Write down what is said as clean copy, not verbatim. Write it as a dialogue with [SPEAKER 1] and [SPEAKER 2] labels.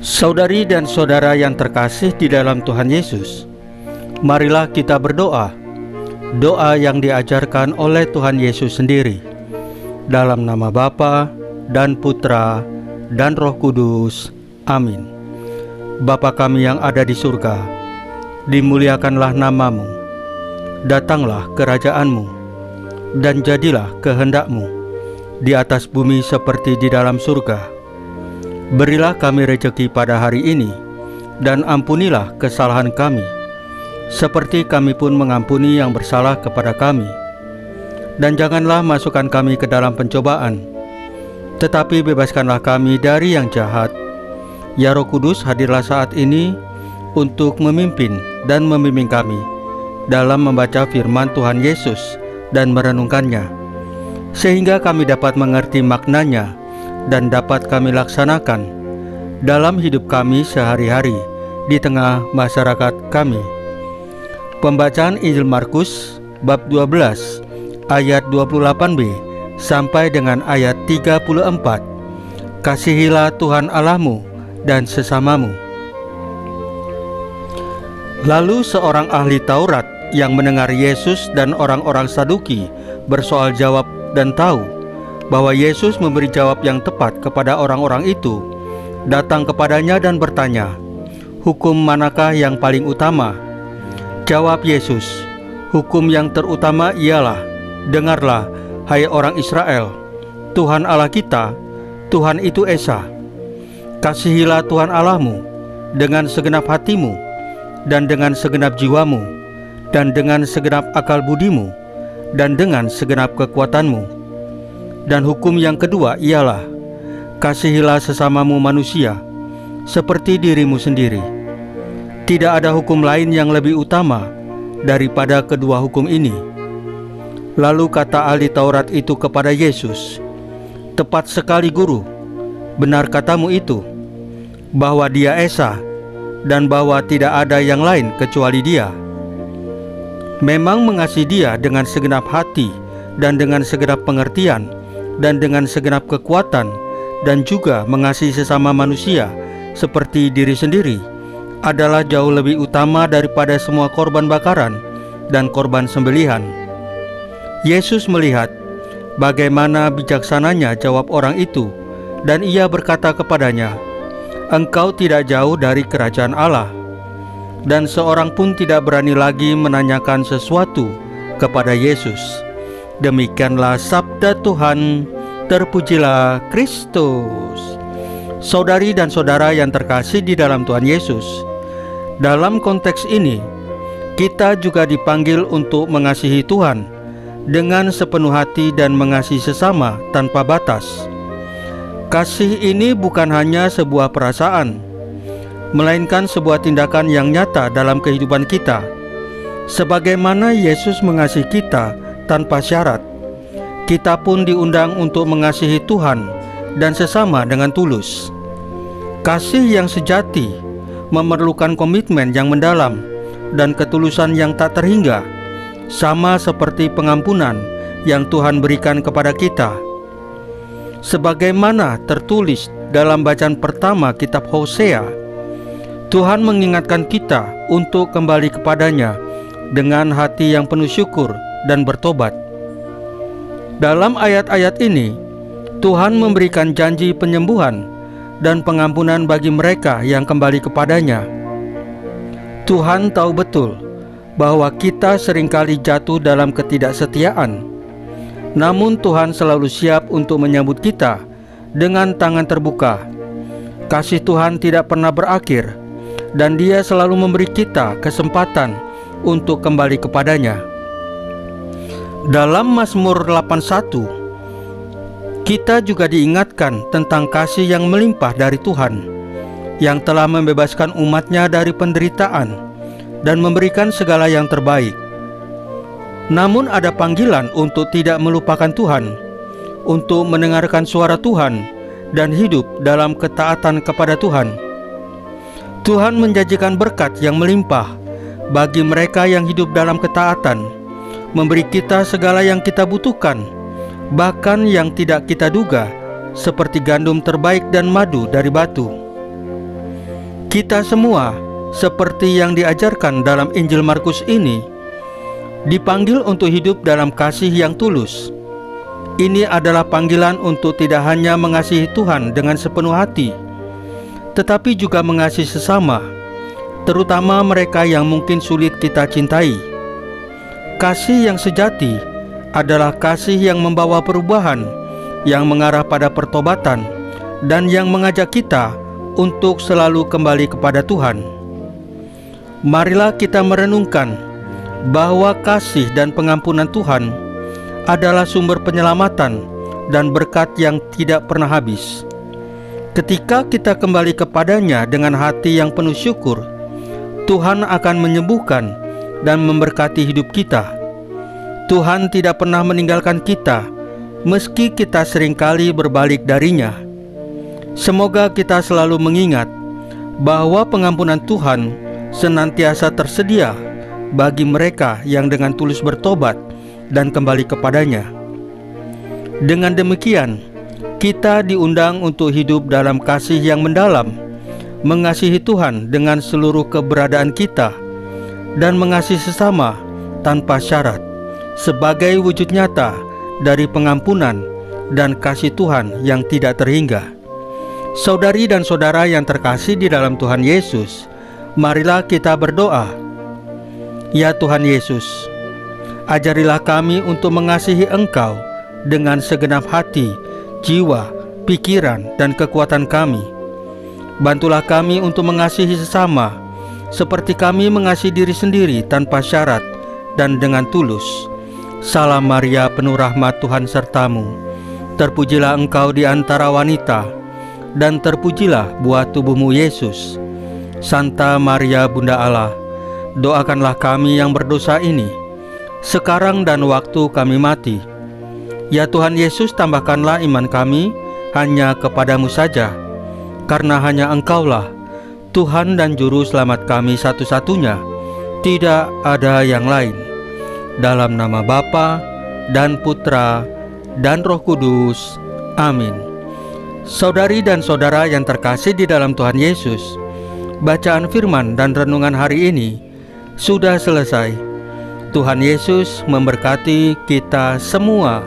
[SPEAKER 1] Saudari dan saudara yang terkasih di dalam Tuhan Yesus, marilah kita berdoa, doa yang diajarkan oleh Tuhan Yesus sendiri. Dalam nama Bapa dan Putra dan Roh Kudus. Amin. Bapa kami yang ada di surga, dimuliakanlah nama-Mu, datanglah kerajaan-Mu, dan jadilah kehendak-Mu di atas bumi seperti di dalam surga. Berilah kami rejeki pada hari ini, dan ampunilah kesalahan kami, seperti kami pun mengampuni yang bersalah kepada kami. Dan janganlah masukkan kami ke dalam pencobaan, tetapi bebaskanlah kami dari yang jahat. Ya Roh Kudus, hadirlah saat ini untuk memimpin dan membimbing kami dalam membaca firman Tuhan Yesus dan merenungkannya, sehingga kami dapat mengerti maknanya dan dapat kami laksanakan dalam hidup kami sehari-hari di tengah masyarakat kami. Pembacaan Injil Markus bab 12 ayat 28b sampai dengan ayat 34. Kasihilah Tuhan Allahmu dan sesamamu. Lalu seorang ahli Taurat yang mendengar Yesus dan orang-orang Saduki bersoal jawab dan tahu bahwa Yesus memberi jawab yang tepat kepada orang-orang itu, datang kepadanya dan bertanya, "Hukum manakah yang paling utama?" Jawab Yesus, "Hukum yang terutama ialah, dengarlah, hai orang Israel, Tuhan Allah kita, Tuhan itu Esa. Kasihilah Tuhan Allahmu dengan segenap hatimu, dan dengan segenap jiwamu, dan dengan segenap akal budimu, dan dengan segenap kekuatanmu. Dan hukum yang kedua ialah, kasihilah sesamamu manusia seperti dirimu sendiri. Tidak ada hukum lain yang lebih utama daripada kedua hukum ini." Lalu kata ahli Taurat itu kepada Yesus, "Tepat sekali Guru, benar katamu itu, bahwa Dia Esa, dan bahwa tidak ada yang lain kecuali Dia. Memang mengasihi Dia dengan segenap hati, dan dengan segenap pengertian, dan dengan segenap kekuatan, dan juga mengasihi sesama manusia seperti diri sendiri adalah jauh lebih utama daripada semua korban bakaran dan korban sembelihan." Yesus melihat bagaimana bijaksananya jawab orang itu, dan Ia berkata kepadanya, "Engkau tidak jauh dari kerajaan Allah." Dan seorang pun tidak berani lagi menanyakan sesuatu kepada Yesus. Demikianlah sabda Tuhan. Terpujilah Kristus. Saudari dan saudara yang terkasih di dalam Tuhan Yesus, dalam konteks ini kita juga dipanggil untuk mengasihi Tuhan dengan sepenuh hati dan mengasihi sesama tanpa batas. Kasih ini bukan hanya sebuah perasaan, melainkan sebuah tindakan yang nyata dalam kehidupan kita. Sebagaimana Yesus mengasihi kita tanpa syarat, kita pun diundang untuk mengasihi Tuhan dan sesama dengan tulus. Kasih yang sejati memerlukan komitmen yang mendalam dan ketulusan yang tak terhingga, sama seperti pengampunan yang Tuhan berikan kepada kita. Sebagaimana tertulis dalam bacaan pertama kitab Hosea, Tuhan mengingatkan kita untuk kembali kepadanya dengan hati yang penuh syukur dan bertobat. Dalam ayat-ayat ini, Tuhan memberikan janji penyembuhan dan pengampunan bagi mereka yang kembali kepadanya. Tuhan tahu betul bahwa kita seringkali jatuh dalam ketidaksetiaan, namun Tuhan selalu siap untuk menyambut kita dengan tangan terbuka. Kasih Tuhan tidak pernah berakhir, dan Dia selalu memberi kita kesempatan untuk kembali kepadanya. Dalam Mazmur 81, kita juga diingatkan tentang kasih yang melimpah dari Tuhan, yang telah membebaskan umatnya dari penderitaan dan memberikan segala yang terbaik. Namun ada panggilan untuk tidak melupakan Tuhan, untuk mendengarkan suara Tuhan dan hidup dalam ketaatan kepada Tuhan. Tuhan menjanjikan berkat yang melimpah bagi mereka yang hidup dalam ketaatan, memberi kita segala yang kita butuhkan, bahkan yang tidak kita duga, seperti gandum terbaik dan madu dari batu. Kita semua, seperti yang diajarkan dalam Injil Markus ini, dipanggil untuk hidup dalam kasih yang tulus. Ini adalah panggilan untuk tidak hanya mengasihi Tuhan dengan sepenuh hati, tetapi juga mengasihi sesama, terutama mereka yang mungkin sulit kita cintai. Kasih yang sejati adalah kasih yang membawa perubahan, yang mengarah pada pertobatan, dan yang mengajak kita untuk selalu kembali kepada Tuhan. Marilah kita merenungkan bahwa kasih dan pengampunan Tuhan adalah sumber penyelamatan dan berkat yang tidak pernah habis. Ketika kita kembali kepadanya dengan hati yang penuh syukur, Tuhan akan menyembuhkan dan memberkati hidup kita. Tuhan tidak pernah meninggalkan kita, meski kita seringkali berbalik darinya. Semoga kita selalu mengingat bahwa pengampunan Tuhan senantiasa tersedia bagi mereka yang dengan tulus bertobat dan kembali kepadanya. Dengan demikian, kita diundang untuk hidup dalam kasih yang mendalam, mengasihi Tuhan dengan seluruh keberadaan kita, dan mengasihi sesama tanpa syarat, sebagai wujud nyata dari pengampunan dan kasih Tuhan yang tidak terhingga. Saudari dan saudara yang terkasih di dalam Tuhan Yesus, marilah kita berdoa. Ya Tuhan Yesus, ajarilah kami untuk mengasihi Engkau dengan segenap hati, jiwa, pikiran, dan kekuatan kami. Bantulah kami untuk mengasihi sesama, seperti kami mengasihi diri sendiri tanpa syarat dan dengan tulus. Salam Maria, penuh rahmat, Tuhan sertamu. Terpujilah Engkau di antara wanita, dan terpujilah buah tubuhmu Yesus. Santa Maria Bunda Allah, doakanlah kami yang berdosa ini, sekarang dan waktu kami mati. Ya Tuhan Yesus, tambahkanlah iman kami hanya kepadamu saja, karena hanya Engkaulah Tuhan dan Juru Selamat kami satu-satunya, tidak ada yang lain. Dalam nama Bapa dan Putra dan Roh Kudus. Amin. Saudari dan saudara yang terkasih di dalam Tuhan Yesus, bacaan firman dan renungan hari ini sudah selesai. Tuhan Yesus memberkati kita semua.